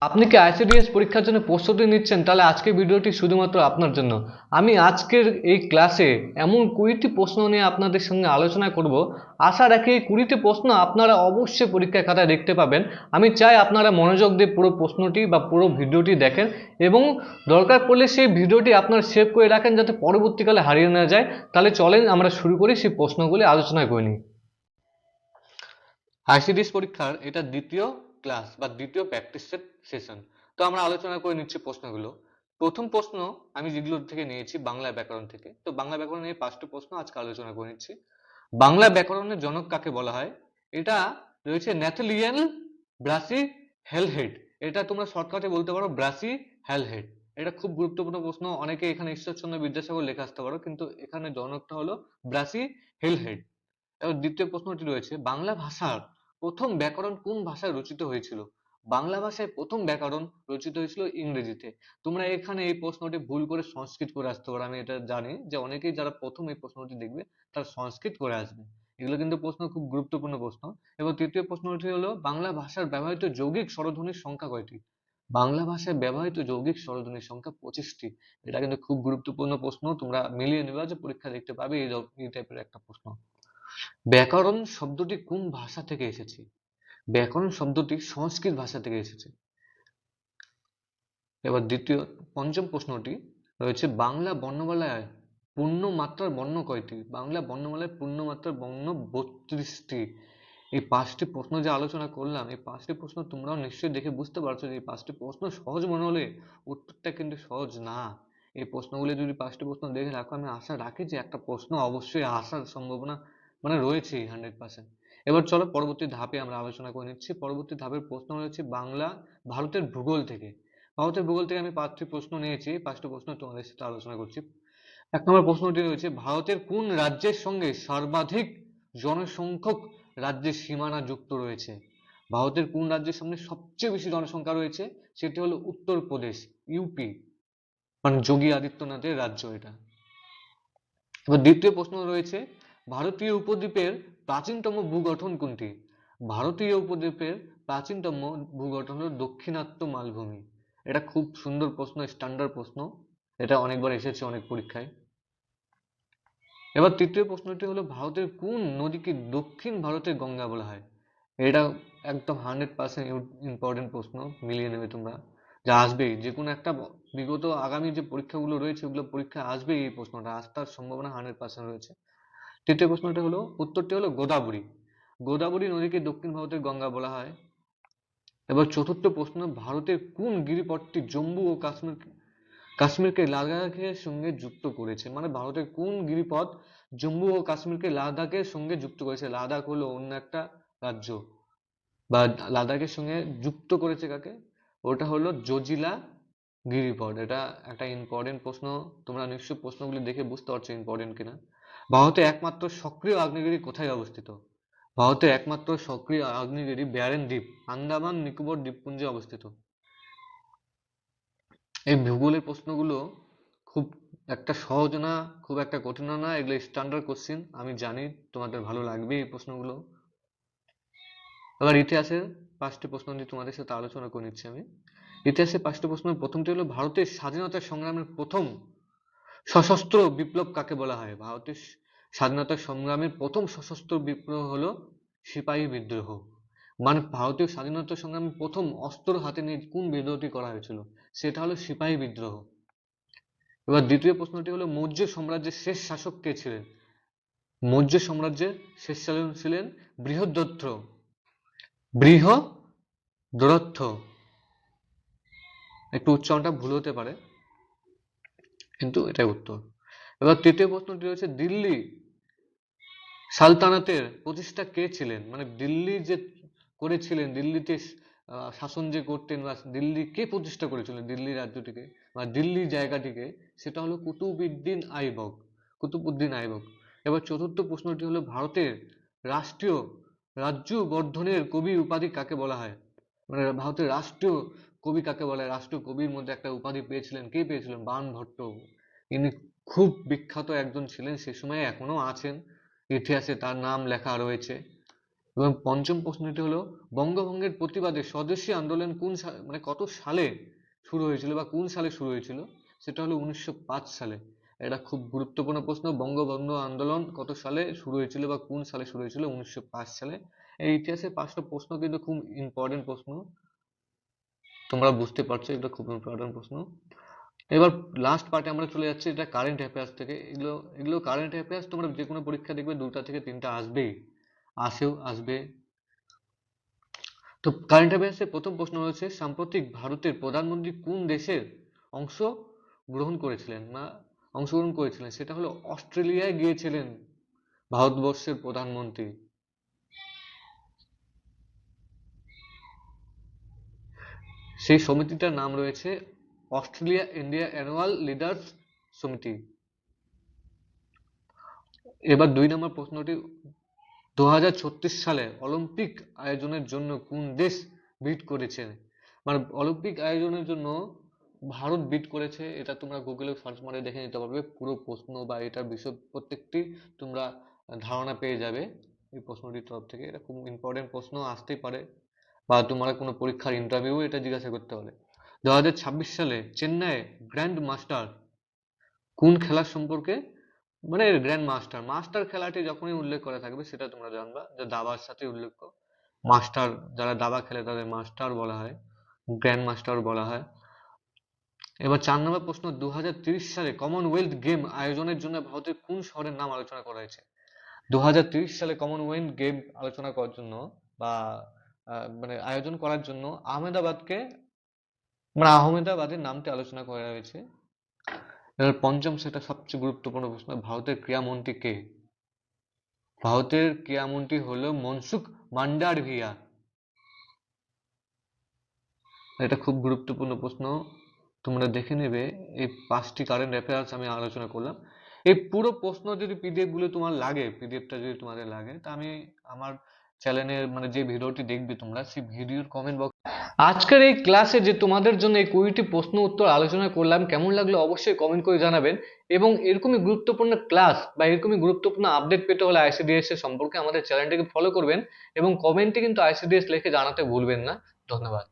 আপনি কি আইসিডিএস পরীক্ষার জন্য প্রস্তুতি নিচ্ছেন? তাহলে আজকের ভিডিওটি শুধুমাত্র আপনার জন্য। আমি আজকের এই ক্লাসে এমন 20টি প্রশ্ন নিয়ে আপনাদের সঙ্গে আলোচনা করব। আশা রাখি এই 20টি প্রশ্ন আপনারা অবশ্যই পরীক্ষার খাতায় দেখতে পাবেন। আমি চাই আপনারা মনোযোগ দিয়ে পুরো প্রশ্নটি বা পুরো ভিডিওটি দেখেন এবং দরকার পড়লে সেই ভিডিওটি আপনারা সেভ করে রাখেন যাতে পরবর্তীকালে হারিয়ে না যায়। তাহলে চলেন আমরা শুরু করি সেই প্রশ্নগুলি আলোচনা করে নিই। আইসিডিএস পরীক্ষার এটা দ্বিতীয় ক্লাস বা দ্বিতীয় প্র্যাকটিস সেশন। তো আমরা আলোচনা করে নিচ্ছি প্রশ্নগুলো। প্রথম প্রশ্ন আমি যেগুলো থেকে নিয়েছি বাংলা ব্যাকরণ থেকে। তো বাংলা ব্যাকরণের 5টি প্রশ্ন আজকে আলোচনা করে নিচ্ছি। বাংলা ব্যাকরণের জনক কাকে বলা হয়? এটা রয়েছে ন্যাথলিয়ান ব্রাসি হেলহেড। এটা তোমরা শর্টকাটে বলতে পারো ব্রাসি হেলহেড। এটা খুব গুরুত্বপূর্ণ প্রশ্ন। অনেকে এখানে ঈশ্বরচন্দ্র বিদ্যাসাগর লেখা আসতে পারো, কিন্তু এখানে জনকটা হলো ব্রাসি হেলহেড। এবার দ্বিতীয় প্রশ্নটি রয়েছে বাংলা ভাষার প্রথম ব্যাকরণ কোন ভাষায় রচিত হয়েছিল? বাংলা ভাষায় প্রথম ব্যাকরণ রচিত হয়েছিল ইংরেজিতে। তোমরা এখানে এই প্রশ্নটি ভুল করে সংস্কৃত করে আসতে পারো। আমি এটা জানি যে অনেকেই যারা প্রথম এই প্রশ্নটি দেখবে তারা সংস্কৃত করে আসবে। এগুলো কিন্তু প্রশ্ন খুব গুরুত্বপূর্ণ প্রশ্ন। এবং তৃতীয় প্রশ্নটি হলো বাংলা ভাষার ব্যবহৃত যৌগিক স্বরধ্বনির সংখ্যা কয়টি? বাংলা ভাষায় ব্যবহৃত যৌগিক স্বরধ্বনির সংখ্যা 25টি। এটা কিন্তু খুব গুরুত্বপূর্ণ প্রশ্ন, তোমরা মিলিয়ে নেবে যে পরীক্ষা দেখতে পাবে এই টাইপের একটা প্রশ্ন। ব্যাকরণ শব্দটি কোন ভাষা থেকে এসেছে? ব্যাকরণ শব্দটি সংস্কৃত ভাষা থেকে এসেছে। এবার পঞ্চম প্রশ্নটি রয়েছে বাংলা বর্ণমালায় পূর্ণ মাত্রার বর্ণ কয়টি? বাংলা বর্ণমালায় পূর্ণ মাত্রার বর্ণ 32টি। এই 5টি প্রশ্ন যে আলোচনা করলাম, এই 5টি প্রশ্ন তোমরাও নিশ্চয়ই দেখে বুঝতে পারছো যে এই 5টি প্রশ্ন সহজ মনে হলে উত্তরটা কিন্তু সহজ না। এই প্রশ্নগুলো যদি 5টি প্রশ্ন দেখে রাখো, আমি আশা রাখি যে একটা প্রশ্ন অবশ্যই আসার সম্ভাবনা রয়েছেই 100%। এবার চলো পরবর্তী ধাপে আমরা আলোচনা করে নিচ্ছি। পরবর্তী ধাপের প্রশ্ন রয়েছে বাংলা ভারতের ভূগোল থেকে। ভারতের ভূগোল থেকে আমি 5টি প্রশ্ন নিয়েছি। 5টি প্রশ্ন তোমাদের সাথে আলোচনা করছি। 1 নম্বর প্রশ্নটি রয়েছে ভারতের কোন রাজ্যের সঙ্গে সর্বাধিক জনসংখ্যক রাজ্যের সীমানা যুক্ত রয়েছে? ভারতের কোন রাজ্যের সঙ্গে সবচেয়ে বেশি জনসংখ্যা রয়েছে? সেটি হলো উত্তরপ্রদেশ, ইউপি, মানে যোগী আদিত্যনাথের রাজ্য এটা। এবার দ্বিতীয় প্রশ্ন রয়েছে ভারতীয় উপদ্বীপের প্রাচীনতম ভূগঠন কোনটি? ভারতীয় উপদ্বীপের প্রাচীনতম ভূগঠন হলো দাক্ষিণাত্য মালভূমি। এটা খুব সুন্দর প্রশ্ন, স্ট্যান্ডার্ড প্রশ্ন। এটা অনেকবার এসেছে অনেক পরীক্ষায়। এবার তৃতীয় প্রশ্নটি হলো ভারতের কোন নদীকে দক্ষিণ ভারতের গঙ্গা বলা হয়? এটা একদম 100% ইম্পর্টেন্ট প্রশ্ন, মিলিয়ে নেবে তোমরা। যা আসবেই যে কোনো একটা বিগত আগামী যে পরীক্ষাগুলো রয়েছে ওগুলো পরীক্ষা আসবেই, এই প্রশ্নটা আসার সম্ভাবনা 100% রয়েছে। তৃতীয় প্রশ্নটা হলো উত্তরটি হলো গোদাবরী। গোদাবরী নদীকে দক্ষিণ ভারতের গঙ্গা বলা হয়। এবার চতুর্থ প্রশ্ন ভারতের কোন গিরিপথটি জম্মু ও কাশ্মীরকে লাদাখের সঙ্গে যুক্ত করেছে? মানে ভারতের কোন গিরিপথ জম্মু ও কাশ্মীরকে লাদাখের সঙ্গে যুক্ত করেছে? লাদাখ হলো অন্য একটা রাজ্য, বা লাদাখের সঙ্গে যুক্ত করেছে কাকে? ওটা হলো জজিলা গিরিপথ। এটা একটা ইম্পর্টেন্ট প্রশ্ন। তোমরা নিশ্চয়ই প্রশ্নগুলি দেখে বুঝতে পারছো ইম্পর্টেন্ট কিনা। ভারতের একমাত্র সক্রিয় আগ্নেয়গিরি কোথায় অবস্থিত? ভারতের একমাত্র সক্রিয় আগ্নেয়গিরি ব্যারেন দ্বীপ, আন্দামান নিকোবর দ্বীপপুঞ্জে অবস্থিত। এই ভূগোলের প্রশ্নগুলো খুব একটা সহজ না, খুব একটা কঠিন না, এগুলো স্ট্যান্ডার্ড কোশ্চেন। আমি জানি তোমাদের ভালো লাগবে এই প্রশ্নগুলো। এবার ইতিহাসের 5টি প্রশ্ন নিয়ে তোমাদের সাথে আলোচনা করে নিচ্ছি আমি। ইতিহাসের 5টি প্রশ্নের প্রথমটি হলো ভারতের স্বাধীনতা সংগ্রামের প্রথম সশস্ত্র বিপ্লব কাকে বলা হয়? ভারতের স্বাধীনতা সংগ্রামের প্রথম সশস্ত্র বিপ্লব হলো সিপাহী বিদ্রোহ। মানে ভারতীয় স্বাধীনতা সংগ্রামের প্রথম অস্ত্র হাতে নিয়ে কোন বিদ্রোহটি করা হয়েছিল? সেটা হলো সিপাহী বিদ্রোহ। এবার দ্বিতীয় প্রশ্নটি হলো মৌর্য সাম্রাজ্যের শেষ শাসক কে ছিলেন? মৌর্য সাম্রাজ্যের শেষ শাসক ছিলেন বৃহদ্রথ। বৃহদ্রথ, একটু উচ্চারণটা ভুল হতে পারে, কিন্তু এটাই উত্তর। এবার তৃতীয় প্রশ্নটি রয়েছে দিল্লি সালতানাতের প্রতিষ্ঠা কে ছিলেন? মানে দিল্লি যে করেছিলেন, দিল্লিতে শাসন যে করতেন, বা দিল্লি কে প্রতিষ্ঠা করেছিলেন দিল্লি রাজ্যটিকে বা দিল্লি জায়গাটিকে? সেটা হলো কুতুবউদ্দিন আইবক। কুতুবউদ্দিন আইবক। এবার চতুর্থ প্রশ্নটি হলো ভারতের রাষ্ট্রীয় রাজ্য বর্ধনের কবি উপাধি কাকে বলা হয়? মানে ভারতের রাষ্ট্রীয় কবি কাকে বলা হয়? রাষ্ট্রীয় কবির মধ্যে একটা উপাধি পেয়েছিলেন, কে পেয়েছিলেন? বাণভট্ট। ইনি খুব বিখ্যাত একজন ছিলেন, সে সময় এখনো আছেন, ইতিহাসে তার নাম লেখা রয়েছে। এবং পঞ্চম প্রশ্নটি হলো বঙ্গভঙ্গের প্রতিবাদে স্বদেশী আন্দোলন মানে কত সালে শুরু হয়েছিল বা কোন সালে শুরু হয়েছিল, সেটা হলো 1905 সালে। এটা খুব গুরুত্বপূর্ণ প্রশ্ন, বঙ্গভঙ্গ আন্দোলন কত সালে শুরু হয়েছিল বা কোন সালে শুরু হয়েছিল, 1905 সালে। এই ইতিহাসের 5টা প্রশ্ন কিন্তু খুব ইম্পর্টেন্ট প্রশ্ন, তোমরা বুঝতে পারছো এটা খুব ইম্পর্টেন্ট প্রশ্ন। এবার লাস্ট পার্টে আমরা চলে যাচ্ছি, এটা কারেন্ট অ্যাফেয়ার্স থেকে। এগুলো এগুলো কারেন্ট অ্যাফেয়ার্স, তোমরা যে কোনো পরীক্ষা দেখবে 2টা থেকে 3টা আসবেই, আসবে। তো কারেন্ট অ্যাফেয়ার্সের প্রথম প্রশ্ন হচ্ছে সাম্প্রতিক ভারতের প্রধানমন্ত্রী কোন দেশের অংশগ্রহণ করেছিলেন, সেটা হলো অস্ট্রেলিয়ায় গিয়েছিলেন ভারতবর্ষের প্রধানমন্ত্রী। সেই সমিতিটার নাম রয়েছে অস্ট্রেলিয়া ইন্ডিয়া অ্যানুয়াল লিডার্স সমিতি। এবার 2 নম্বর প্রশ্নটি, 2036 সালে অলিম্পিক আয়োজনের জন্য কোন দেশ বিড করেছে, মানে অলিম্পিক আয়োজনের জন্য ভারত বিড করেছে, এটা তোমরা গুগলে সার্চ মারে দেখে নিতে পারবে। পুরো প্রশ্ন বা এটার বিষয় প্রত্যেকটি তোমরা ধারণা পেয়ে যাবে এই প্রশ্নটির তরফ থেকে। এটা খুব ইম্পর্টেন্ট প্রশ্ন, আসতেই পারে, বা তোমরা কোনো পরীক্ষার ইন্টারভিউ এটা জিজ্ঞাসা করতে পারে। 2026 সালে চেন্নাইয়ে গ্র্যান্ড মাস্টার কোন খেলার সম্পর্কে, মানে গ্র্যান্ড মাস্টার মাস্টার খেলাটি যখনই উল্লেখ করা থাকবে সেটা তোমরা জানবা যে দাবার সাথে উল্লেখ, মাস্টার যারা দাবা খেলে তাদের মাস্টার বলা হয়, গ্র্যান্ড মাস্টার বলা হয়। এবার 4 নম্বর প্রশ্ন, 2030 সালে কমনওয়েলথ গেম আয়োজনের জন্য ভারতের কোন শহরের নাম আলোচনা করা হয়েছে। 2030 সালে কমনওয়েলথ গেম আলোচনা করার জন্য বা মানে আয়োজন করার জন্য আহমেদাবাদের নামটি আলোচনা করা হয়েছে। এবার পঞ্চম, সেটা সবচেয়ে গুরুত্বপূর্ণ প্রশ্ন, ভারতের ক্রীড়ামন্ত্রী কে। ভারতের ক্রীড়ামন্ত্রী হলো মনসুখ মান্ডাভিয়া। এটা খুব গুরুত্বপূর্ণ প্রশ্ন, তোমরা দেখে নেবে। এই 5টি কারেন্ট অ্যাফেয়ার্স আমি আলোচনা করলাম। এই পুরো প্রশ্ন যদি পিডিএফ গুলো তোমার লাগে, পিডিএফটা যদি তোমাদের লাগে, তা আমি আমার চ্যানেলের মানে যে ভিডিওটি দেখবে তোমরা, সেই ভিডিওর কমেন্ট বক্স, আজকের এই ক্লাসে যে তোমাদের জন্য এই 20টি প্রশ্ন উত্তর আলোচনা করলাম, কেমন লাগলো অবশ্যই কমেন্ট করে জানাবেন। এবং এরকমই গুরুত্বপূর্ণ ক্লাস বা এরকমই গুরুত্বপূর্ণ আপডেট পেতে হলে আইসিডিএস এর সম্পর্কে আমাদের চ্যানেলটিকে ফলো করবেন এবং কমেন্টে কিন্তু আইসিডিএস লিখে জানাতে ভুলবেন না। ধন্যবাদ।